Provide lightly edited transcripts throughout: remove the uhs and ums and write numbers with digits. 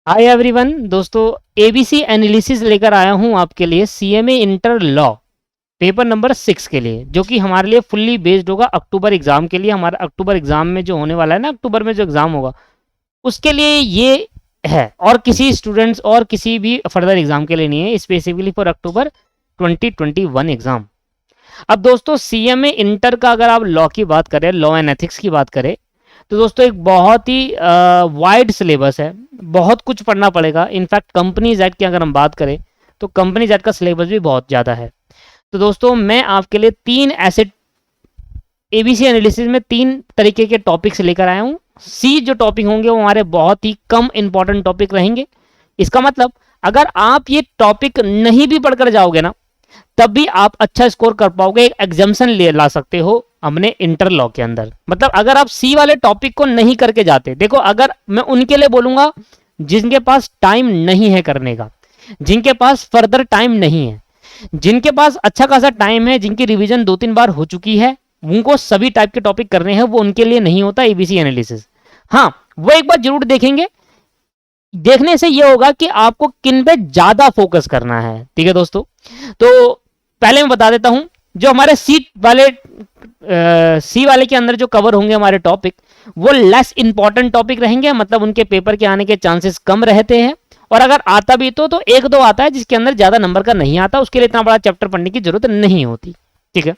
Hi everyone दोस्तों, ABC analysis लेकर आया हूं आपके लिए CMA inter law paper number 6 के लिए, जो कि हमारे लिए फुल्ली बेस्ड होगा अक्टूबर एग्जाम के लिए। हमारा अक्टूबर एग्जाम में जो होने वाला है ना, अक्टूबर में जो एग्जाम होगा उसके लिए ये है, और किसी स्टूडेंट्स और किसी भी फर्दर एग्जाम के लिए नहीं है, स्पेसिफिकली फॉर अक्टूबर 2021 एग्जाम। अब दोस्तों सीएमए इंटर का अगर आप लॉ की बात करें, लॉ एंड एथिक्स की बात करें, तो दोस्तों एक बहुत ही वाइड सिलेबस है, बहुत कुछ पढ़ना पड़ेगा। इनफैक्ट कंपनीज एक्ट की अगर हम बात करें तो कंपनीज एक्ट का सिलेबस भी बहुत ज़्यादा है। तो दोस्तों मैं आपके लिए तीन ऐसे एबीसी एनालिसिस में तीन तरीके के टॉपिक्स लेकर आया हूँ। सी जो टॉपिक होंगे वो हमारे बहुत ही कम इंपॉर्टेंट टॉपिक रहेंगे। इसका मतलब अगर आप ये टॉपिक नहीं भी पढ़कर जाओगे ना, तब भी आप अच्छा स्कोर कर पाओगे, एक एग्जाम्शन ले ला सकते हो हमने इंटर लॉ के अंदर। मतलब अगर आप सी वाले टॉपिक को नहीं करके जाते, देखो अगर मैं उनके लिए बोलूंगा जिनके पास टाइम नहीं है करने का, जिनके पास फर्दर टाइम नहीं है, जिनके पास अच्छा खासा टाइम है, जिनकी रिवीजन 2-3 बार हो चुकी है, उनको सभी टाइप के टॉपिक करने हैं, वो उनके लिए नहीं होता एबीसी एनालिसिस। हाँ, वो एक बार जरूर देखेंगे। देखने से ये होगा कि आपको किन पे ज्यादा फोकस करना है। ठीक है दोस्तों, तो पहले मैं बता देता हूं जो हमारे सी वाले के अंदर जो कवर होंगे हमारे टॉपिक, वो लेस इंपॉर्टेंट टॉपिक रहेंगे। मतलब उनके पेपर के आने के चांसेस कम रहते हैं, और अगर आता भी तो एक दो आता है जिसके अंदर ज्यादा नंबर का नहीं आता, उसके लिए इतना बड़ा चैप्टर पढ़ने की जरूरत नहीं होती। ठीक है।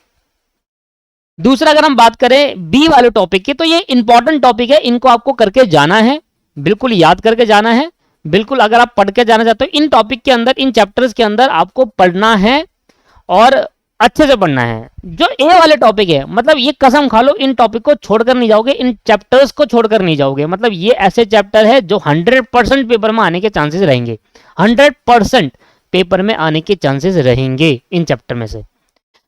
दूसरा अगर हम बात करें बी वाले टॉपिक की, तो ये इंपॉर्टेंट टॉपिक है, इनको आपको करके जाना है, बिल्कुल याद करके जाना है। बिल्कुल अगर आप पढ़ के जाना चाहते हो, इन टॉपिक के अंदर, इन चैप्टर्स के अंदर आपको पढ़ना है और अच्छे से पढ़ना है। जो ए वाले टॉपिक है, मतलब ये कसम खा लो, इन टॉपिक को छोड़कर नहीं जाओगे, इन चैप्टर्स को छोड़कर नहीं जाओगे। मतलब ये ऐसे चैप्टर है जो 100% पेपर में आने के चांसेस रहेंगे, 100% पेपर में आने के चांसेस रहेंगे इन चैप्टर में से।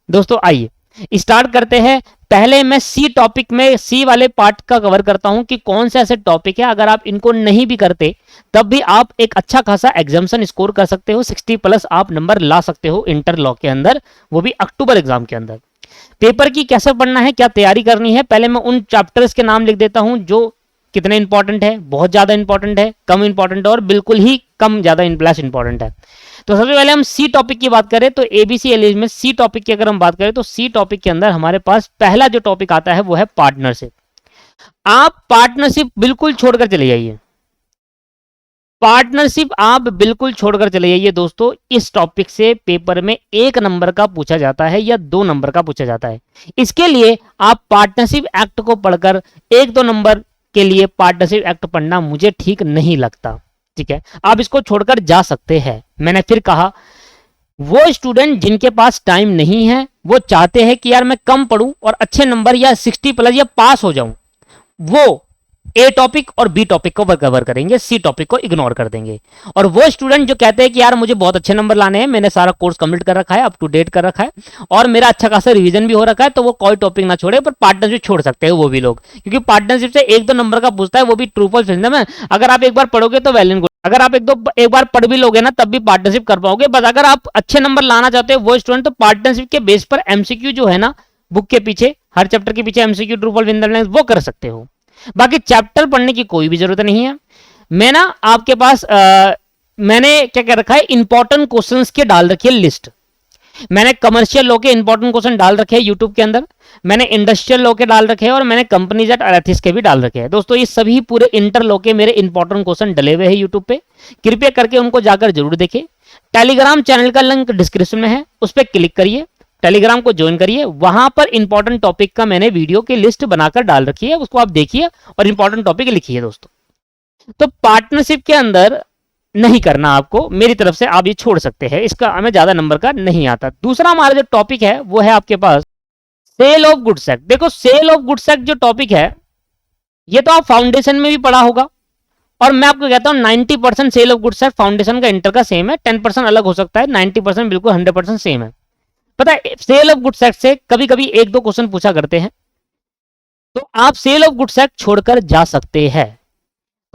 दोस्तों आइए स्टार्ट करते हैं। पहले मैं सी टॉपिक में, सी वाले पार्ट का कवर करता हूं कि कौन से ऐसे टॉपिक है अगर आप इनको नहीं भी करते तब भी आप एक अच्छा खासा एग्जाम्शन स्कोर कर सकते हो, 60+ आप नंबर ला सकते हो इंटर लॉ के अंदर, वो भी अक्टूबर एग्जाम के अंदर। पेपर की कैसे पढ़ना है, क्या तैयारी करनी है, पहले मैं उन चैप्टर्स के नाम लिख देता हूं जो कितने इंपॉर्टेंट है, बहुत ज्यादा इंपॉर्टेंट है, कम इंपॉर्टेंट है और बिल्कुल ही कम ज्यादा लेस इंपॉर्टेंट है। तो सबसे पहले हम सी टॉपिक की बात करें तो एबीसी एलिज में सी टॉपिक की अगर हम बात करें तो सी टॉपिक के अंदर हमारे पास पहला जो टॉपिक आता है वो है पार्टनरशिप। आप पार्टनरशिप बिल्कुल छोड़कर चले जाइए, पार्टनरशिप आप बिल्कुल छोड़कर चले जाइए दोस्तों। इस टॉपिक से पेपर में 1 नंबर का पूछा जाता है या 2 नंबर का पूछा जाता है। इसके लिए आप पार्टनरशिप एक्ट को पढ़कर 1-2 नंबर के लिए पार्टनरशिप एक्ट पढ़ना मुझे ठीक नहीं लगता। ठीक है, आप इसको छोड़कर जा सकते हैं। मैंने फिर कहा, वो स्टूडेंट जिनके पास टाइम नहीं है, वो चाहते हैं कि यार मैं कम पढ़ूं और अच्छे नंबर या 60+ या पास हो जाऊं, वो ए टॉपिक और बी टॉपिक को कवर करेंगे, सी टॉपिक को इग्नोर कर देंगे। और वो स्टूडेंट जो कहते हैं कि यार मुझे बहुत अच्छे नंबर लाने हैं, मैंने सारा कोर्स कंप्लीट कर रखा है, अप टू डेट कर रखा है और मेरा अच्छा खासा रिवीजन भी हो रखा है, तो वो कोई टॉपिक ना छोड़े पर पार्टनरशिप छोड़ सकते हैं वो भी लोग, क्योंकि पार्टनरशिप से 1-2 नंबर का पूछता है, वो भी ट्रू फॉल्स फिल्म में। अगर आप एक बार पढ़ोगे तो वेल एंड गुड, अगर आप एक बार पढ़ भी लोगे ना तब भी पार्टनरशिप कर पाओगे। बस अगर आप अच्छे नंबर लाना चाहते हो वो स्टूडेंट, तो पार्टनरशिप के बेस पर एमसीक्यू जो है ना, बुक के पीछे हर चैप्टर के पीछे एमसीक्यू ट्रू फॉल्स विद वो कर सकते हो। बाकी चैप्टर पढ़ने की कोई भी जरूरत नहीं है। मैं ना आपके पास मैंने क्या कर रखा है, इंपॉर्टेंट क्वेश्चंस के डाल रखी है लिस्ट। मैंने कमर्शियल लॉ के इंपॉर्टेंट क्वेश्चन डाल रखे हैं यूट्यूब के अंदर, मैंने इंडस्ट्रियल लॉ के डाल रखे हैं और मैंने कंपनीज एक्ट और एथिक्स के भी डाल रखे हैं। दोस्तों ये सभी पूरे इंटर लॉ के मेरे इंपॉर्टेंट क्वेश्चन डले हुए हैं यूट्यूब पे, कृपया करके उनको जाकर जरूर देखें। टेलीग्राम चैनल का लिंक डिस्क्रिप्शन में है, उस पर क्लिक करिए, टेलीग्राम को ज्वाइन करिए। वहां पर इंपॉर्टेंट टॉपिक का मैंने वीडियो की लिस्ट बनाकर डाल रखी है, उसको आप देखिए और इंपॉर्टेंट टॉपिक लिखिए दोस्तों। तो पार्टनरशिप के अंदर नहीं करना आपको, मेरी तरफ से आप ये छोड़ सकते हैं, इसका हमें ज्यादा नंबर का नहीं आता। दूसरा हमारा जो टॉपिक है वो है आपके पास सेल ऑफ गुड्स एक्ट। देखो सेल ऑफ गुड्स एक्ट जो टॉपिक है, ये तो आप फाउंडेशन में भी पढ़ा होगा, और मैं आपको कहता हूं 90% sale of goods act foundation का इंटर का सेम है, 10% अलग हो सकता है, 90% बिल्कुल 100% सेम है। पता है सेल ऑफ गुड्स एक्ट से कभी कभी 1-2 क्वेश्चन पूछा करते हैं, तो आप सेल ऑफ गुड्स एक्ट छोड़कर जा सकते हैं।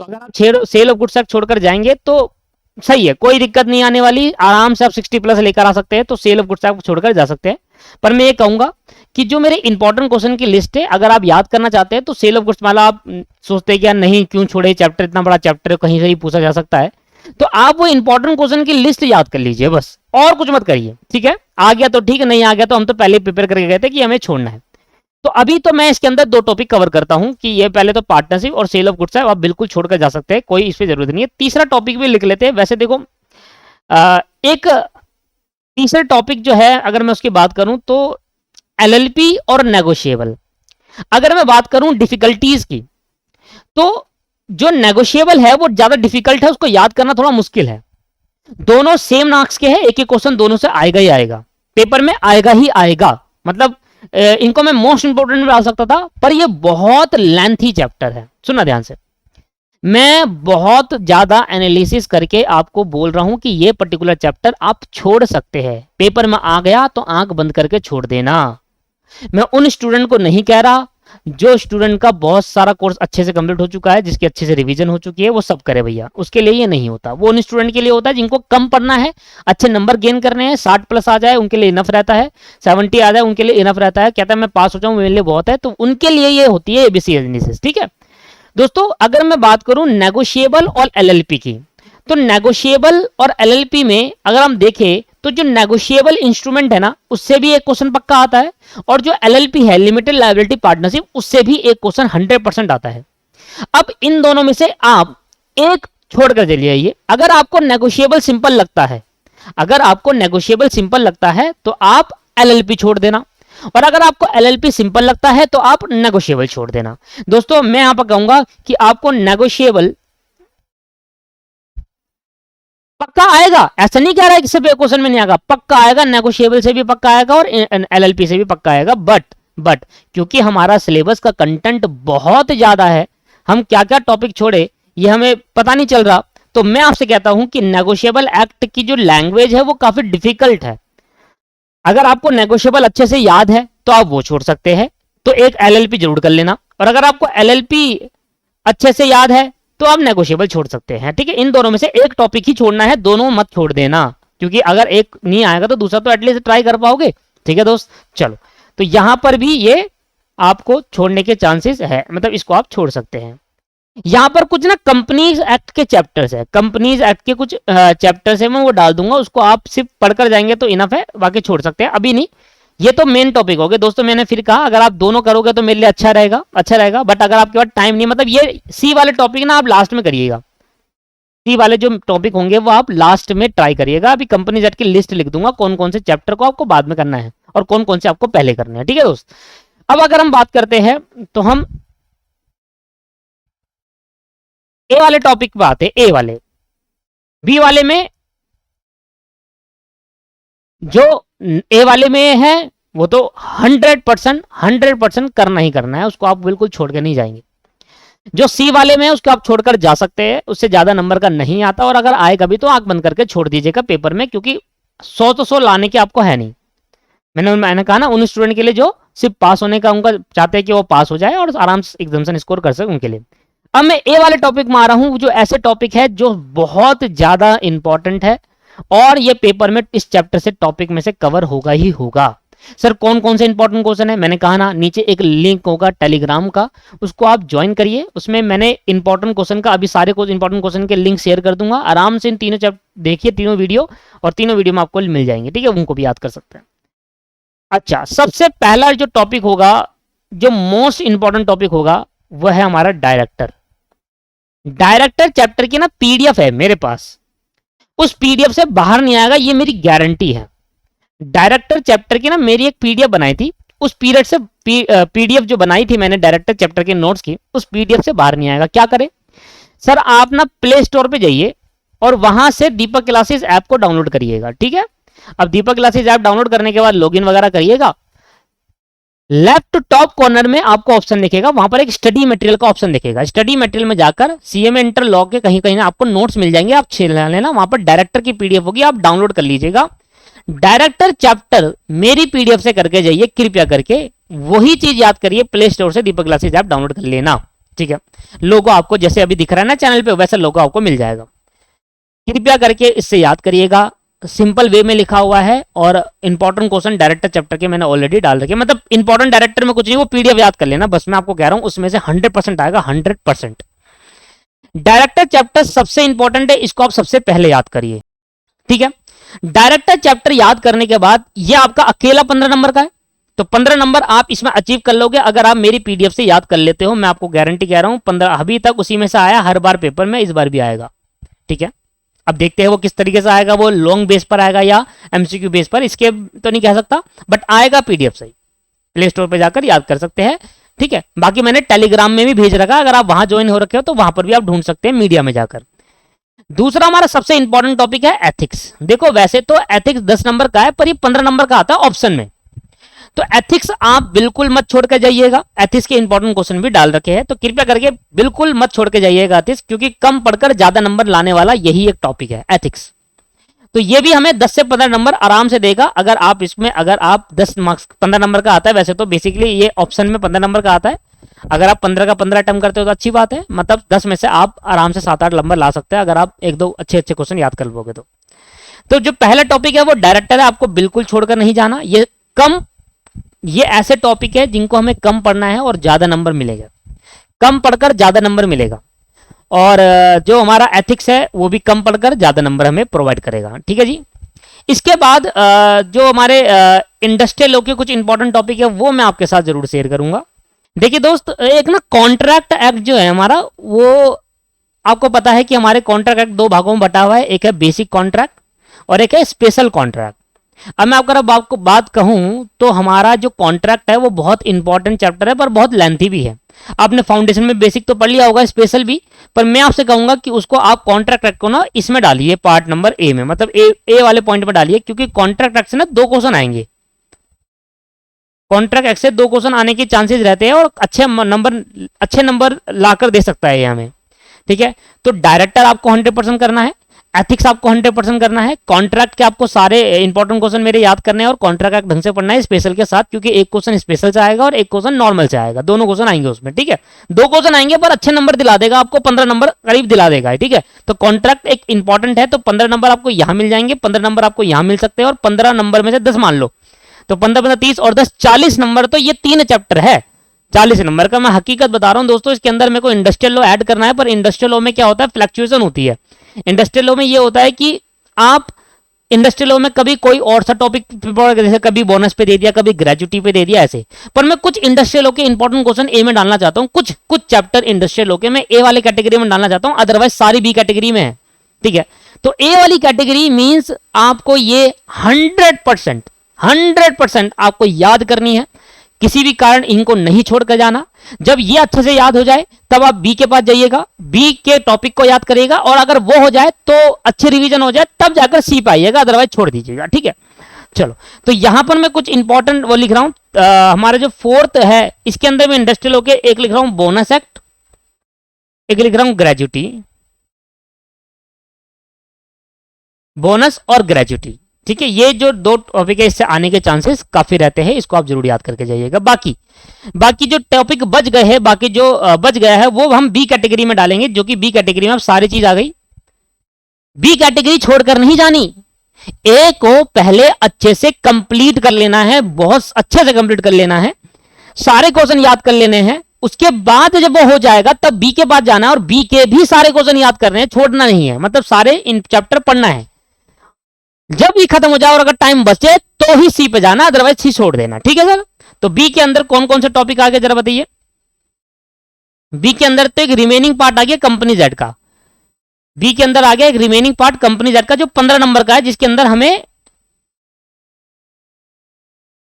तो अगर आप सेल ऑफ गुड्स एक्ट छोड़कर जाएंगे तो सही है, कोई दिक्कत नहीं आने वाली, आराम से आप 60+ लेकर आ सकते हैं, तो सेल ऑफ गुड्स एक्ट छोड़कर जा सकते हैं। पर मैं ये कहूंगा कि जो मेरे इंपॉर्टेंट क्वेश्चन की लिस्ट है, अगर आप याद करना चाहते हैं तो सेल ऑफ गुड्स वाला आप सोचते हैं कि यार नहीं क्यों छोड़े चैप्टर, इतना बड़ा चैप्टर है, कहीं से ही पूछा जा सकता है, तो आप वो इंपॉर्टेंट क्वेश्चन की लिस्ट याद कर लीजिए बस, और कुछ मत करिए, ठीक है। आ गया तो ठीक है, नहीं आ गया तो हम तो पहले प्रिपेयर करके गए थे कि हमें छोड़ना है। तो अभी तो मैं इसके अंदर 2 टॉपिक कवर करता हूं कि ये पहले तो पार्टनरशिप और सेल ऑफ गुड्स है, आप बिल्कुल छोड़कर जा सकते हैं, कोई इस पे जरूरत नहीं है। तीसरा टॉपिक भी लिख लेते हैं। वैसे देखो एक तीसरा टॉपिक जो है अगर मैं उसकी बात करूं तो एलएलपी और नेगोशिएबल। अगर मैं बात करूं डिफिकल्टीज की, तो जो नेगोशिएबल है वो ज्यादा डिफिकल्ट है, उसको याद करना थोड़ा मुश्किल है। दोनों सेम मार्क्स के हैं, एक एक क्वेश्चन दोनों से आएगा ही आएगा, पेपर में आएगा ही आएगा। मतलब इनको मैं मोस्ट इंपोर्टेंट में डाल सकता था, पर ये बहुत लेंथी चैप्टर है। सुनना ध्यान से, मैं बहुत ज्यादा एनालिसिस करके आपको बोल रहा हूं कि ये पर्टिकुलर चैप्टर आप छोड़ सकते हैं, पेपर में आ गया तो आंख बंद करके छोड़ देना। मैं उन स्टूडेंट को नहीं कह रहा जो स्टूडेंट का बहुत सारा कोर्स अच्छे से कंप्लीट हो चुका है, जिसकी अच्छे से रिवीजन हो चुकी है, वो सब करे भैया, उसके लिए ये नहीं होता। वो उन स्टूडेंट के लिए होता है जिनको कम पढ़ना है, अच्छे नंबर गेन करने हैं, 60+ आ जाए उनके लिए इनफ रहता है, 70 आ जाए उनके लिए इनफ रहता है, कहता है मैं पास हो जाऊं मेरे लिए बहुत है, तो उनके लिए ये होती है एबीसी एनालिसिस, ठीक है दोस्तों। अगर मैं बात करूं नेगोशिएबल और एलएलपी की, तो नेगोशिएबल और एलएलपी में अगर हम देखें तो जो नेगोशिएबल इंस्ट्रूमेंट है ना, उससे भी एक क्वेश्चन पक्का आता है, और जो एलएलपी है लिमिटेड लायबिलिटी पार्टनरशिप, उससे भी एक क्वेश्चन 100% आता है। अब इन दोनों में से आप एक छोड़कर चलिए आइए। अगर आपको नेगोशिएबल सिंपल लगता है, अगर आपको नेगोशिएबल सिंपल लगता है तो आप एलएलपी छोड़ देना, और अगर आपको एलएलपी सिंपल लगता है तो आप नेगोशिएबल छोड़ देना। दोस्तों मैं यहां पर कहूंगा कि आपको नेगोशिएबल पक्का आएगा, ऐसा नहीं कह रहा है कि सिर्फ एक क्वेश्चन में नहीं आएगा, पक्का आएगा, नेगोशिएबल से भी पक्का आएगा और एलएलपी से भी पक्का आएगा। बट क्योंकि हमारा सिलेबस का कंटेंट बहुत ज्यादा है, हम क्या क्या टॉपिक छोड़े ये हमें पता नहीं चल रहा, तो मैं आपसे कहता हूं कि नेगोशिएबल एक्ट की जो लैंग्वेज है वो काफी डिफिकल्ट है। अगर आपको नेगोशिएबल अच्छे से याद है तो आप वो छोड़ सकते हैं, तो एक एलएलपी जरूर कर लेना, और अगर आपको एलएलपी अच्छे से याद है तो आप नेगोशिएबल छोड़ सकते हैं, ठीक है। इन दोनों में से एक टॉपिक ही छोड़ना है, दोनों मत छोड़ देना, क्योंकि अगर एक नहीं आएगा तो दूसरा तो एटलीस्ट ट्राई कर पाओगे, ठीक है दोस्त। चलो, तो यहां पर भी ये आपको छोड़ने के चांसेस है, मतलब इसको आप छोड़ सकते हैं। यहां पर कुछ ना कंपनीज एक्ट के चैप्टर्स है, कंपनीज एक्ट के कुछ चैप्टर्स है, मैं वो डाल दूंगा, उसको आप सिर्फ पढ़कर जाएंगे तो इनफ है, बाकी छोड़ सकते हैं, अभी नहीं। ये तो मेन टॉपिक हो गए दोस्तों। मैंने फिर कहा अगर आप दोनों करोगे तो मेरे लिए अच्छा रहेगा। बट अगर आपके पास टाइम नहीं, मतलब ये सी वाले टॉपिक ना आप लास्ट में करिएगा, सी वाले जो टॉपिक होंगे वो आप लास्ट में ट्राई करिएगा। अभी कंपनी जेट की लिस्ट लिख दूंगा कौन कौन से चैप्टर को आपको बाद में करना है और कौन कौन से आपको पहले करने हैं, ठीक है दोस्त। अब अगर हम बात करते हैं तो हम ए वाले टॉपिक पे आते हैं। ए वाले, बी वाले में, जो ए वाले में है वो तो 100% करना ही करना है, उसको आप बिल्कुल छोड़ के नहीं जाएंगे। जो सी वाले में है उसको आप छोड़कर जा सकते हैं, उससे ज्यादा नंबर का नहीं आता, और अगर आएगा भी तो आंख बंद करके छोड़ दीजिएगा पेपर में, क्योंकि 100 तो 100 लाने के आपको है नहीं। मैंने कहा ना उन स्टूडेंट के लिए जो सिर्फ पास होने का उनका चाहते हैं कि वो पास हो जाए और आराम से एग्जामिनेशन स्कोर कर सके, उनके लिए। अब मैं ए वाले टॉपिक में आ रहा हूं, जो ऐसे टॉपिक है जो बहुत ज्यादा इंपॉर्टेंट है, और ये पेपर में इस चैप्टर से टॉपिक में से कवर होगा ही होगा। सर कौन कौन से इंपॉर्टेंट क्वेश्चन है, मैंने कहा ना नीचे एक लिंक होगा टेलीग्राम का, उसको आप ज्वाइन करिए, उसमें मैंने इंपॉर्टेंट क्वेश्चन का अभी सारे इंपॉर्टेंट क्वेश्चन के लिंक शेयर कर दूंगा। आराम से इन तीनों चैप्टर देखिए, तीनों वीडियो, और तीनों वीडियो में आपको मिल जाएंगे, ठीक है, उनको भी याद कर सकते हैं। अच्छा, सबसे पहला जो टॉपिक होगा, जो मोस्ट इंपॉर्टेंट टॉपिक होगा, वह है हमारा डायरेक्टर। डायरेक्टर चैप्टर की ना पीडीएफ है मेरे पास, उस पीडीएफ से बाहर नहीं आएगा, ये मेरी गारंटी है। डायरेक्टर चैप्टर की ना मेरी एक पीडीएफ बनाई थी, उस पीरियड से पीडीएफ जो बनाई थी मैंने डायरेक्टर चैप्टर के नोट्स की, उस पीडीएफ से बाहर नहीं आएगा। क्या करें सर, आप ना प्ले स्टोर पे जाइए और वहां से दीपक क्लासेस ऐप को डाउनलोड करिएगा, ठीक है। अब दीपक क्लासेस ऐप डाउनलोड करने के बाद लॉगिन वगैरह करिएगा, लेफ्ट टॉप कॉर्नर में आपको ऑप्शन दिखेगा, वहां पर एक स्टडी मटेरियल का ऑप्शन दिखेगा। स्टडी मटेरियल में जाकर सीएमए इंटर लॉ के कहीं कहीं ना आपको नोट्स मिल जाएंगे, आप छेल लेना, वहां पर डायरेक्टर की पीडीएफ होगी, आप डाउनलोड कर लीजिएगा। डायरेक्टर चैप्टर मेरी पीडीएफ से करके जाइए, कृपया करके वही चीज याद करिए, प्ले स्टोर से दीपक क्लासेस ऐप डाउनलोड कर लेना, ठीक है। लोगो आपको जैसे अभी दिख रहा है ना चैनल पे, वैसा लोगो आपको मिल जाएगा, कृपया करके इससे याद करिएगा। सिंपल वे में लिखा हुआ है और इंपॉर्टेंट क्वेश्चन डायरेक्टर चैप्टर के मैंने ऑलरेडी डाल रखे, मतलब इंपॉर्टेंट डायरेक्टर में कुछ नहीं, वो पीडीएफ याद कर लेना बस, मैं आपको कह रहा हूं उसमें से 100% आएगा, 100%। डायरेक्टर चैप्टर सबसे इंपॉर्टेंट है, इसको आप सबसे पहले याद करिए, ठीक है। डायरेक्टर चैप्टर याद करने के बाद ये आपका अकेला 15 नंबर का है, तो 15 नंबर आप इसमें अचीव कर लोगे अगर आप मेरी पीडीएफ से याद कर लेते हो। मैं आपको गारंटी कह रहा हूं 15 अभी तक उसी में से आया, हर बार पेपर में इस बार भी आएगा, ठीक है। अब देखते हैं वो किस तरीके से आएगा, वो लॉन्ग बेस पर आएगा या एमसीक्यू बेस पर, इसके तो नहीं कह सकता, बट आएगा पीडीएफ से। प्ले स्टोर पर जाकर याद कर सकते हैं, ठीक है। बाकी मैंने टेलीग्राम में भी भेज रखा, अगर आप वहां ज्वाइन हो रखे हो तो वहां पर भी आप ढूंढ सकते हैं मीडिया में जाकर। दूसरा हमारा सबसे इंपॉर्टेंट टॉपिक है एथिक्स। देखो वैसे तो एथिक्स 10 नंबर का है, पर ये 15 नंबर का आता है ऑप्शन में, तो एथिक्स आप बिल्कुल मत छोड़ के जाइएगा। एथिक्स के इंपॉर्टेंट क्वेश्चन भी डाल रखे हैं, तो कृपया करके बिल्कुल मत छोड़ के जाइएगा एथिक्स, क्योंकि कम पढ़कर ज्यादा नंबर लाने वाला यही एक टॉपिक है एथिक्स। तो ये भी हमें 10 से 15 नंबर आराम से देगा, अगर आप इसमें, अगर आप 10 मार्क्स 15 नंबर का आता है, वैसे तो बेसिकली ये ऑप्शन में 15 नंबर का आता है, अगर आप 15 का 15 अटेम्प्ट करते हो तो अच्छी बात है, मतलब 10 में से आप आराम से 7-8 नंबर ला सकते हैं अगर आप एक दो अच्छे अच्छे क्वेश्चन याद कर लोगे तो जो पहला टॉपिक है वो डायरेक्टर है, आपको बिल्कुल छोड़कर नहीं जाना। ये ऐसे टॉपिक है जिनको हमें कम पढ़ना है और ज्यादा नंबर मिलेगा, कम पढ़कर ज्यादा नंबर मिलेगा, और जो हमारा एथिक्स है वो भी कम पढ़कर ज्यादा नंबर हमें प्रोवाइड करेगा, ठीक है जी। इसके बाद जो हमारे इंडस्ट्रियल लॉ के कुछ इंपॉर्टेंट टॉपिक है वो मैं आपके साथ जरूर शेयर करूंगा। देखिए दोस्त, एक ना कॉन्ट्रैक्ट एक्ट जो है हमारा, वो आपको पता है कि हमारे कॉन्ट्रैक्ट एक्ट 2 भागों में बटा हुआ है, एक है बेसिक कॉन्ट्रैक्ट और एक है स्पेशल कॉन्ट्रैक्ट। अब मैं आपको बात कहूं तो हमारा जो कॉन्ट्रैक्ट है वो बहुत इंपॉर्टेंट चैप्टर है, पर बहुत लेंथी भी है। आपने फाउंडेशन में बेसिक तो पढ़ लिया होगा, स्पेशल भी, पर मैं आपसे कहूंगा कि उसको आप कॉन्ट्रैक्ट एक्ट को ना इसमें डालिए, पार्ट नंबर ए में, मतलब ए वाले पॉइंट में डालिए, क्योंकि कॉन्ट्रैक्ट एक्ट से ना 2 क्वेश्चन आएंगे, कॉन्ट्रैक्ट एक्ट से 2 क्वेश्चन आने के चांसेस रहते हैं, और अच्छे नंबर लाकर दे सकता है ये हमें, ठीक है। तो डायरेक्टर आपको 100% करना है, एथिक्स आपको 100% करना है, कॉन्ट्रैक्ट के आपको सारे इंपॉर्टेंट क्वेश्चन मेरे याद करने हैं, और कॉन्ट्रैक्ट ढंग से पढ़ना है स्पेशल के साथ, क्योंकि एक क्वेश्चन स्पेशल से आएगा और एक क्वेश्चन नॉर्मल से आएगा, दोनों क्वेश्चन आएंगे उसमें, ठीक है। 2 क्वेश्चन आएंगे पर अच्छे नंबर दिला देगा आपको, 15 नंबर करीब दिला देगा, ठीक है। तो कॉन्ट्रैक्ट एक इंपॉर्टेंट है, तो 15 नंबर आपको यहां मिल जाएंगे, 15 नंबर आपको यहां मिल सकते हैं, और 15 नंबर में से 10 मान लो, तो 15 30 और 10 40 नंबर, तो ये 3 चैप्टर है 40 नंबर का। मैं हकीकत बता रहा हूं दोस्तों, इसके अंदर मेरे को इंडस्ट्रियल लॉ ऐड करना है, पर इंडस्ट्रियल लॉ में क्या होता है, फ्लक्चुएशन होती है। इंडस्ट्रियल लॉ में ये होता है कि आप इंडस्ट्रियल लॉ में कभी कोई और सा टॉपिक, जैसे कभी बोनस पे दे दिया, कभी ग्रेजुटी पे दे दिया, ऐसे। पर मैं कुछ इंडस्ट्रियल लॉ के इंपॉर्टेंट क्वेश्चन ए में डालना चाहता हूं, कुछ चैप्टर इंडस्ट्रियल लॉ के मैं ए वाले कैटेगरी में डालना चाहता हूं, अदरवाइज सारी बी कैटेगरी में है, ठीक है। तो ए वाली कैटेगरी मींस आपको ये 100% आपको याद करनी है, किसी भी कारण इनको नहीं छोड़कर जाना। जब ये अच्छे से याद हो जाए तब आप बी के पास जाइएगा, बी के टॉपिक को याद करिएगा, और अगर वो हो जाए तो अच्छे रिवीजन हो जाए तब जाकर सी पे आइएगा, अदरवाइज छोड़ दीजिएगा, ठीक है। चलो, तो यहां पर मैं कुछ इंपॉर्टेंट वो लिख रहा हूं, हमारा जो 4th है इसके अंदर मैं इंडस्ट्रियल के एक लिख रहा हूं बोनस एक्ट, एक लिख रहा हूं ग्रेजुटी, बोनस और ग्रेजुटी, ठीक है। ये जो 2 टॉपिक है इससे आने के चांसेस काफी रहते हैं, इसको आप जरूर याद करके जाइएगा। बाकी जो टॉपिक बच गए हैं, बाकी जो बच गया है वो हम बी कैटेगरी में डालेंगे, जो कि बी कैटेगरी में अब सारी चीज आ गई। बी कैटेगरी छोड़कर नहीं जानी, ए को पहले अच्छे से कंप्लीट कर लेना है, बहुत अच्छे से कंप्लीट कर लेना है, सारे क्वेश्चन याद कर लेने हैं, उसके बाद जब वो हो जाएगा तब बी के पास जाना है, और बी के भी सारे क्वेश्चन याद करने हैं, छोड़ना नहीं है, मतलब सारे इन चैप्टर पढ़ना है। जब ये खत्म हो जाए और अगर टाइम बचे तो ही सी पे जाना, अदरवाइज सी छोड़ देना, ठीक है सर। तो बी के अंदर कौन कौन से टॉपिक आ गए जरा बताइए। बी के अंदर तो एक रिमेनिंग पार्ट आ गया कंपनी जेड का, बी के अंदर आ गया एक रिमेनिंग पार्ट कंपनी जेड का, जो 15 नंबर का है, जिसके अंदर हमें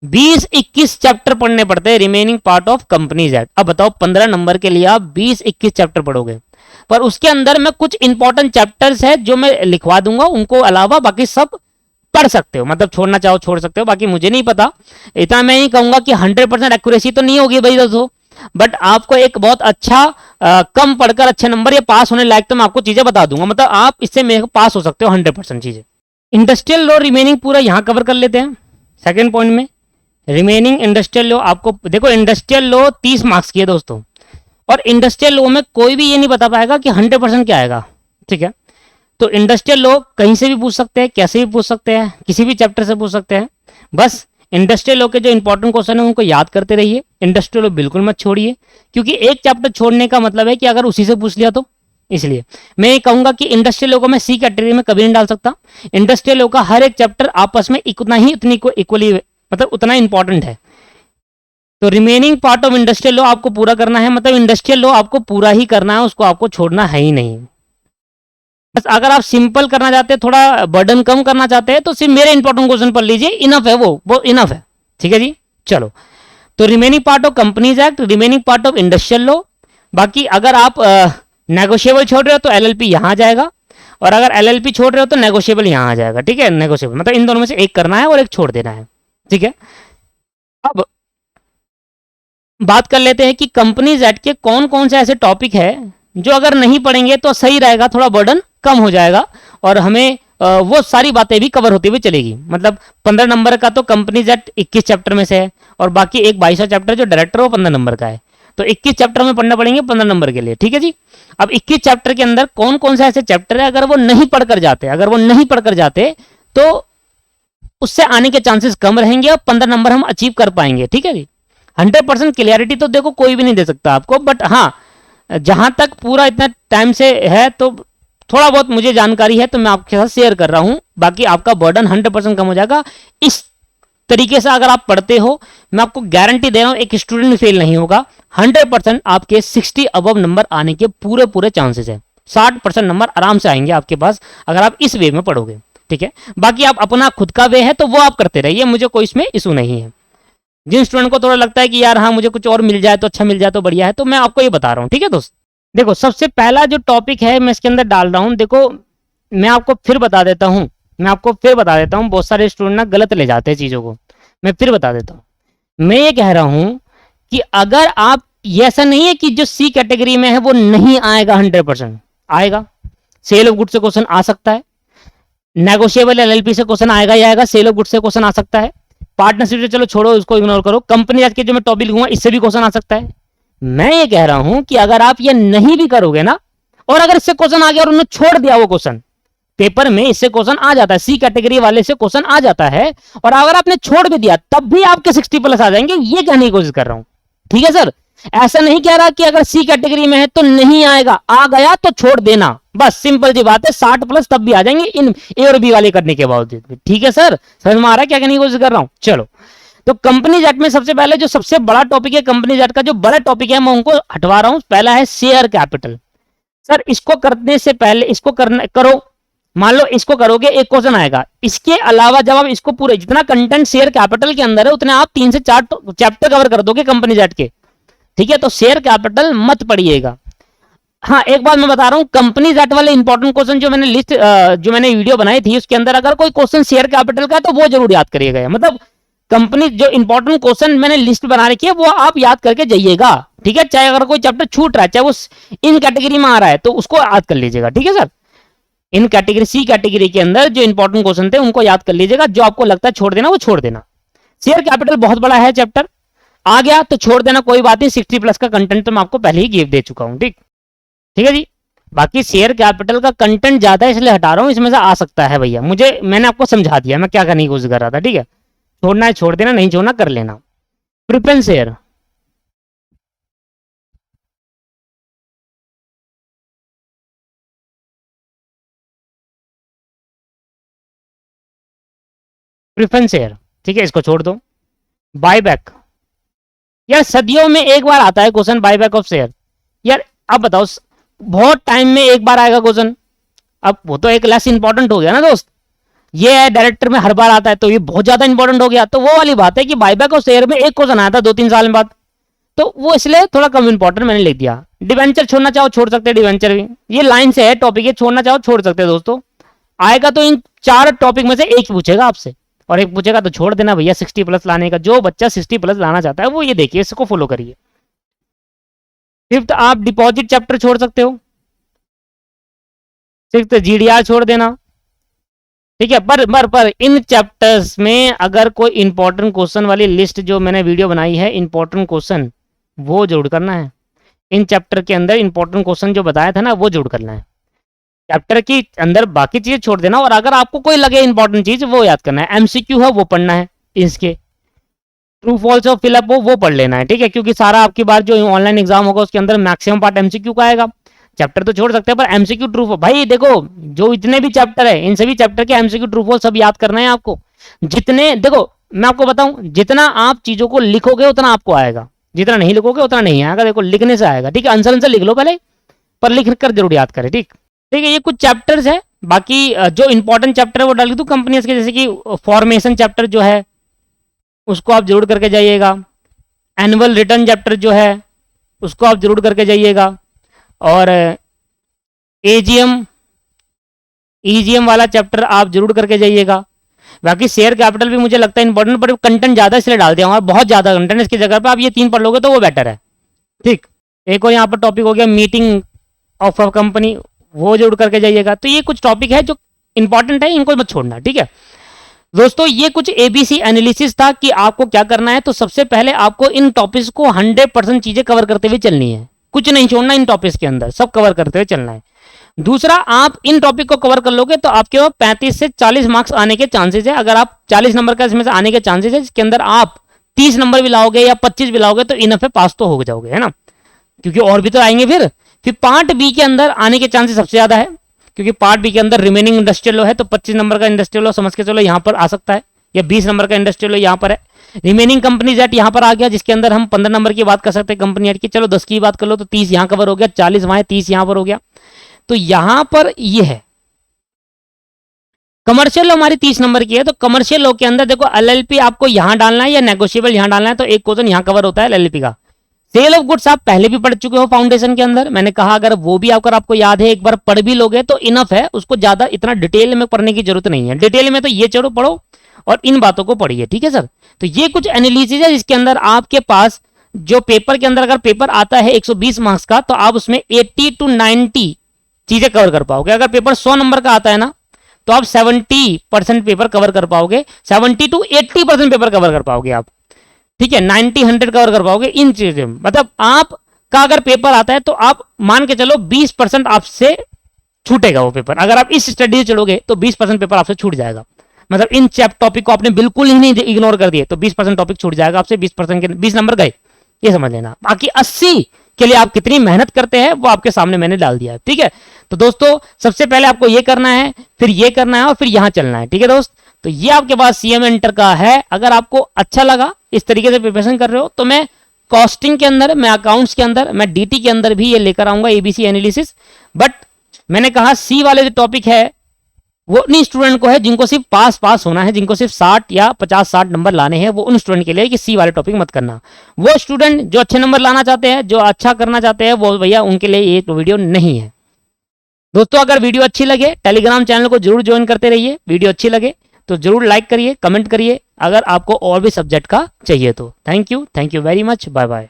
20-21 चैप्टर पढ़ने पड़ते हैं, remaining part of company Z. अब बताओ 15 नंबर के लिए आप 20-21 चैप्टर पढ़ोगे, पर उसके अंदर में कुछ इंपॉर्टेंट चैप्टर्स है जो मैं लिखवा दूंगा, उनको अलावा बाकी सब पढ़ सकते हो, मतलब छोड़ना चाहो छोड़ सकते हो, बाकी मुझे नहीं पता, इतना मैं नहीं कहूंगा कि 100% एक्यूरेसी तो नहीं होगी भाई दोस्तों, बट आपको एक बहुत अच्छा कम पढ़कर अच्छे नंबर या पास होने लायक तो मैं आपको चीजें बता दूंगा, मतलब आप इससे मेरे को पास हो सकते हो 100% चीजें। इंडस्ट्रियल लॉ रिमेनिंग पूरा यहां कवर कर लेते हैं सेकेंड पॉइंट में। रिमेनिंग इंडस्ट्रियल लॉ, आपको देखो इंडस्ट्रियल लॉ 30 मार्क्स की है दोस्तों, और इंडस्ट्रियल लॉ में कोई भी ये नहीं बता पाएगा कि 100% क्या आएगा, ठीक है। तो इंडस्ट्रियल लॉ कहीं से भी पूछ सकते हैं, कैसे भी पूछ सकते हैं, किसी भी चैप्टर से पूछ सकते हैं। बस इंडस्ट्रियल लॉ के जो इंपॉर्टेंट क्वेश्चन है उनको याद करते रहिए, इंडस्ट्रियल लॉ बिल्कुल मत छोड़िए, क्योंकि एक चैप्टर छोड़ने का मतलब है कि अगर उसी से पूछ लिया तो। इसलिए मैं ये कहूंगा कि इंडस्ट्रियल लॉ को मैं सी कैटेगरी में कभी नहीं डाल सकता। इंडस्ट्रियल लॉ का हर एक चैप्टर आपस में उतना ही इक्वली मतलब उतना इंपॉर्टेंट है। तो remaining part of industrial law आपको पूरा करना है, मतलब इंडस्ट्रियल लॉ आपको पूरा ही करना है, उसको आपको छोड़ना है ही नहीं। बस अगर आप सिंपल करना चाहते हैं, थोड़ा बर्डन कम करना चाहते हैं, तो सिर्फ मेरे इंपॉर्टेंट क्वेश्चन पढ़ लीजिए, इनफ है, वो इनफ है। ठीक है जी, चलो। तो remaining part of companies act, remaining part of industrial law. बाकी अगर आप नेगोशिएबल छोड़ रहे हो तो एलएलपी यहां आ जाएगा, और अगर एलएलपी छोड़ रहे हो तो नेगोशिएबल यहां आ जाएगा। ठीक है, नेगोशिएबल मतलब इन दोनों में से एक करना है और एक छोड़ देना है। ठीक है, अब बात कर लेते हैं कि कंपनीज एक्ट के कौन कौन से ऐसे टॉपिक है जो अगर नहीं पढ़ेंगे तो सही रहेगा, थोड़ा बर्डन कम हो जाएगा और हमें वो सारी बातें भी कवर होती हुई चलेगी। मतलब 15 नंबर का तो कंपनीज एक्ट 21 चैप्टर में से है, और बाकी एक 22वां चैप्टर जो डायरेक्टर वो 15 नंबर का है। तो 21 चैप्टर में पढ़ना पड़ेंगे 15 नंबर के लिए। ठीक है जी, अब 21 चैप्टर के अंदर कौन कौन से ऐसे चैप्टर है अगर वो नहीं पढ़कर जाते तो उससे आने के चांसेस कम रहेंगे और 15 नंबर हम अचीव कर पाएंगे। ठीक है जी, 100% क्लियरिटी तो देखो कोई भी नहीं दे सकता आपको, बट हाँ जहां तक पूरा इतना टाइम से है तो थोड़ा बहुत मुझे जानकारी है तो मैं आपके साथ शेयर कर रहा हूं। बाकी आपका बर्डन 100% कम हो जाएगा इस तरीके से अगर आप पढ़ते हो। मैं आपको गारंटी दे रहा हूं एक स्टूडेंट फेल नहीं होगा, 100% आपके 60 अबव नंबर आने के पूरे चांसेस है। 60% नंबर आराम से आएंगे आपके पास अगर आप इस वे में पढ़ोगे। ठीक है, बाकी आप अपना खुद का वे है तो वो आप करते रहिए, मुझे कोई इसमें इशू नहीं है। जिन स्टूडेंट को थोड़ा लगता है कि यार हाँ मुझे कुछ और मिल जाए तो अच्छा, मिल जाए तो बढ़िया है, तो मैं आपको ये बता रहा हूँ। ठीक है दोस्त, देखो सबसे पहला जो टॉपिक है मैं इसके अंदर डाल रहा हूँ। देखो मैं आपको फिर बता देता हूँ, बहुत सारे स्टूडेंट ना गलत ले जाते हैं चीजों को। मैं फिर बता देता हूँ, मैं ये कह रहा हूँ कि अगर आप, ये ऐसा नहीं है कि जो सी कैटेगरी में है वो नहीं आएगा, 100% आएगा। सेल ऑफ गुड से क्वेश्चन आ सकता है, नेगोशिएबल एलएलपी से क्वेश्चन आएगा ही आएगा, सेल ऑफ गुड से क्वेश्चन आ सकता है, पार्टनरशिप से चलो छोड़ो उसको इग्नोर करो, कंपनी आज के जो मैं टॉपिक लूंगा इससे भी क्वेश्चन आ सकता है। मैं ये कह रहा हूं कि अगर आप ये नहीं भी करोगे ना, और अगर इससे क्वेश्चन आ गया और उन्होंने छोड़ दिया वो क्वेश्चन, पेपर में इससे क्वेश्चन आ जाता है, सी कैटेगरी वाले से क्वेश्चन आ जाता है, और अगर आपने छोड़ भी दिया तब भी आपके 60+ आ जाएंगे, ये कहने की कोशिश कर रहा हूं। ठीक है सर, ऐसा नहीं कह रहा कि अगर सी कैटेगरी में है तो नहीं आएगा, आ गया तो छोड़ देना, बस सिंपल सी बात है। 60+ तब भी आ जाएंगे इन ए और बी वाले करने के बावजूद। ठीक है सर, समझ में आ रहा है क्या कहने की कोशिश कर रहा हूं। चलो, तो कंपनीज एक्ट में सबसे पहले जो सबसे बड़ा टॉपिक है, कंपनीज एक्ट का जो बड़ा टॉपिक है मैं उनको हटवा रहा हूं। पहला है शेयर कैपिटल। सर इसको करने से पहले इसको करो, मान लो इसको करोगे एक क्वेश्चन आएगा, इसके अलावा जब आप इसको पूरे जितना कंटेंट शेयर कैपिटल के अंदर है उतने आप 3 से 4 चैप्टर कवर कर दोगे कंपनीज एक्ट के। ठीक है, तो शेयर कैपिटल मत पढ़िएगा। हाँ एक बात मैं बता रहा हूं, कंपनीज एक्ट वाले इंपॉर्टेंट क्वेश्चन जो मैंने लिस्ट जो मैंने वीडियो बनाई थी उसके अंदर अगर कोई क्वेश्चन शेयर कैपिटल का है तो वो जरूर याद करिएगा। मतलब कंपनी जो इंपॉर्टेंट क्वेश्चन मैंने लिस्ट बना रखी है वो आप याद करके जाइएगा। ठीक है, चाहे अगर कोई चैप्टर छूट रहा है, चाहे वो इन कैटेगरी में आ रहा है तो उसको याद कर लीजिएगा। ठीक है सर, इन कैटेगरी सी कैटेगरी के अंदर जो इंपॉर्टेंट क्वेश्चन थे उनको याद कर लीजिएगा, जो आपको लगता है छोड़ देना वो छोड़ देना। शेयर कैपिटल बहुत बड़ा है चैप्टर, आ गया तो छोड़ देना कोई बात नहीं, 60+ का कंटेंट तो मैं आपको पहले ही गिव दे चुका हूं। ठीक है जी, बाकी शेयर कैपिटल का कंटेंट ज्यादा है इसलिए हटा रहा हूं, इसमें से आ सकता है भैया, मैंने आपको समझा दिया मैं क्या करने की कोशिश कर रहा था। ठीक है, छोड़ना है छोड़ देना, नहीं छोड़ना कर लेना। प्रेफरेंस शेयर, प्रेफरेंस शेयर, ठीक है इसको छोड़ दो। बायबैक, यार सदियों में एक बार आता है क्वेश्चन बायबैक ऑफ शेयर। यार अब बताओ, बहुत टाइम में एक बार आएगा क्वेश्चन, अब वो तो एक लेस इंपॉर्टेंट हो गया ना दोस्त। ये है डायरेक्टर में हर बार आता है तो ये बहुत ज्यादा इंपॉर्टेंट हो गया। तो वो वाली बात है कि बायबैक ऑफ शेयर में एक क्वेश्चन आया था 2-3 साल बाद, तो वो इसलिए थोड़ा कम इंपॉर्टेंट मैंने लिख दिया। डिवेंचर छोड़ना चाहो छोड़ सकते हैं, डिवेंचर भी ये लाइन से है टॉपिक, ये छोड़ना चाहो छोड़ सकते हैं दोस्तों। आएगा तो इन 4 टॉपिक में से एक पूछेगा आपसे, और एक पूछेगा तो छोड़ देना भैया। 60+ लाने का, जो बच्चा 60+ लाना चाहता है वो ये देखिए, इसको फॉलो करिए। 5th आप डिपॉजिट चैप्टर छोड़ सकते हो, 6th जीडीआर छोड़ देना। ठीक है, पर इन चैप्टर्स में अगर कोई इंपॉर्टेंट क्वेश्चन वाली लिस्ट जो मैंने वीडियो बनाई है, इंपॉर्टेंट क्वेश्चन वो जरूर करना है। इन चैप्टर के अंदर इंपॉर्टेंट क्वेश्चन जो बताया था ना वो जरूर करना है। चैप्टर के अंदर बाकी चीजें छोड़ देना, और अगर आपको कोई लगे इंपॉर्टेंट चीज वो याद करना है। एमसीक्यू है वो पढ़ना है, इसके ट्रू फॉल्स और फिलअप हो वो पढ़ लेना है, ठीक है, क्योंकि सारा आपकी बार जो ऑनलाइन एग्जाम होगा उसके अंदर मैक्सिमम पार्ट एमसीक्यू का आएगा। चैप्टर तो छोड़ सकते हैं पर एमसीक्यू ट्रू फॉल्स, भाई देखो जो इतने भी चैप्टर है इन सभी चैप्टर के एमसीक्यू ट्रू फॉल्स सब याद करना है आपको। जितने देखो मैं आपको बताऊं, जितना आप चीजों को लिखोगे उतना आपको आएगा, जितना नहीं लिखोगे उतना नहीं आएगा। देखो लिखने से आएगा, ठीक है, आंसर लिख लो पहले, पर लिख कर जरूर याद करें, ठीक है। ये कुछ चैप्टर्स है, बाकी जो इंपॉर्टेंट चैप्टर है वो डाल दूं कंपनीज के, जैसे कि फॉर्मेशन चैप्टर जो है उसको आप जरूर करके जाइएगा। एनुअल रिटर्न चैप्टर जो है उसको आप जरूर करके जाइएगा, और ईजीएम वाला चैप्टर आप जरूर करके जाइएगा। बाकी शेयर कैपिटल भी मुझे लगता है इंपॉर्टेंट, पर कंटेंट ज्यादा इसलिए डाल दिया हूँ, बहुत ज्यादा कंटेंट, इसकी जगह पे आप ये 3 पढ़ लोगे तो वो बेटर है, ठीक। एक और यहाँ पर टॉपिक हो गया मीटिंग ऑफ अ कंपनी, वो जरूर करके जाइएगा। तो ये कुछ टॉपिक है जो इंपॉर्टेंट है, इनको मत छोड़ना, ठीक है दोस्तों। ये कुछ एबीसी एनालिसिस था कि आपको क्या करना है। तो सबसे पहले आपको इन टॉपिक्स को 100% चीजें कवर करते हुए चलनी है, कुछ नहीं छोड़ना, इन टॉपिक्स के अंदर सब कवर करते हुए चलना है। दूसरा, आप इन टॉपिक को कवर कर लोगे तो आपके पास 35 से 40 मार्क्स आने के चांसेस है। अगर आप 40 नंबर का इसमें से आने के चांसेस है, इसके अंदर आप 30 नंबर भी लाओगे या 25 भी लाओगे तो इनफ है, पास तो हो जाओगे, है ना, क्योंकि और भी तो आएंगे। फिर पार्ट बी के अंदर आने के चांसेस सबसे ज्यादा है, क्योंकि पार्ट बी के अंदर रिमेनिंग इंडस्ट्रियल लॉ है, तो 25 नंबर का इंडस्ट्रियल लॉ समझ के चलो यहाँ पर आ सकता है, या 20 नंबर का इंडस्ट्रियल लॉ यहाँ पर है। रिमेनिंग कंपनीज एक्ट यहाँ पर आ गया, जिसके अंदर हम 15 नंबर की बात कर सकते हैं कंपनी एक्ट की। चलो 10 की बात कर लो तो 30 यहाँ कवर हो गया, 40 वहां, 30 यहाँ पर हो गया। तो यहां पर ये है कमर्शियल लॉ हमारी 30 नंबर की है। तो कमर्शियल लॉ के अंदर देखो एलएलपी आपको यहां डालना है या नेगोशिएबल यहां डालना है, तो एक क्वेश्चन यहां कवर होता है एलएलपी का। सेल ऑफ गुड्स आप पहले भी पढ़ चुके हो फाउंडेशन के अंदर, मैंने कहा अगर वो भी अगर आपको याद है एक बार पढ़ भी लोगे तो इनफ है, उसको ज्यादा इतना डिटेल में पढ़ने की जरूरत नहीं है। डिटेल में तो ये चलो पढ़ो और इन बातों को पढ़िए, ठीक है सर। तो ये कुछ एनालिसिस है जिसके अंदर आपके पास जो पेपर के अंदर अगर पेपर आता है 120 मार्क्स का, तो आप उसमें 80 to 90 चीजें कवर कर पाओगे। अगर पेपर 100 नंबर का आता है ना, तो आप 70% पेपर कवर कर पाओगे, 70 to 80% पेपर कवर कर पाओगे आप, ठीक है, 90-100 कवर कर पाओगे इन चीजें। मतलब आप का अगर पेपर आता है तो आप मान के चलो 20% आपसे छूटेगा वो पेपर। अगर आप इस स्टडी से चलोगे तो 20% पेपर आपसे छूट जाएगा। मतलब इन टॉपिक को आपने बिल्कुल ही नहीं इग्नोर कर दिए तो 20% टॉपिक छूट जाएगा आपसे, 20% के 20 नंबर गए, ये समझ लेना। बाकी 80 के लिए आप कितनी मेहनत करते हैं वो आपके सामने मैंने डाल दिया है, ठीक है। तो दोस्तों सबसे पहले आपको ये करना है, फिर ये करना है और फिर यहां चलना है, ठीक है दोस्त। तो ये आपके पास सीएम एंटर का है। अगर आपको अच्छा लगा इस तरीके से प्रिपरेशन कर रहे हो तो मैं कॉस्टिंग के अंदर, मैं अकाउंट्स के अंदर, मैं डीटी के अंदर भी ये लेकर आऊंगा एबीसी एनालिसिस। बट मैंने कहा सी वाले जो टॉपिक है वो उन स्टूडेंट को है जिनको सिर्फ पास होना है, जिनको सिर्फ 60 या 50-60 नंबर लाने हैं, वो उन स्टूडेंट के लिए कि सी वाले टॉपिक मत करना। वो स्टूडेंट जो अच्छे नंबर लाना चाहते हैं, जो अच्छा करना चाहते हैं, वो भैया उनके लिए ये तो वीडियो नहीं है। दोस्तों अगर वीडियो अच्छी लगे टेलीग्राम चैनल को जरूर ज्वाइन करते रहिए। वीडियो अच्छी लगे तो जरूर लाइक करिए, कमेंट करिए अगर आपको और भी सब्जेक्ट का चाहिए तो। Thank you very much, bye bye.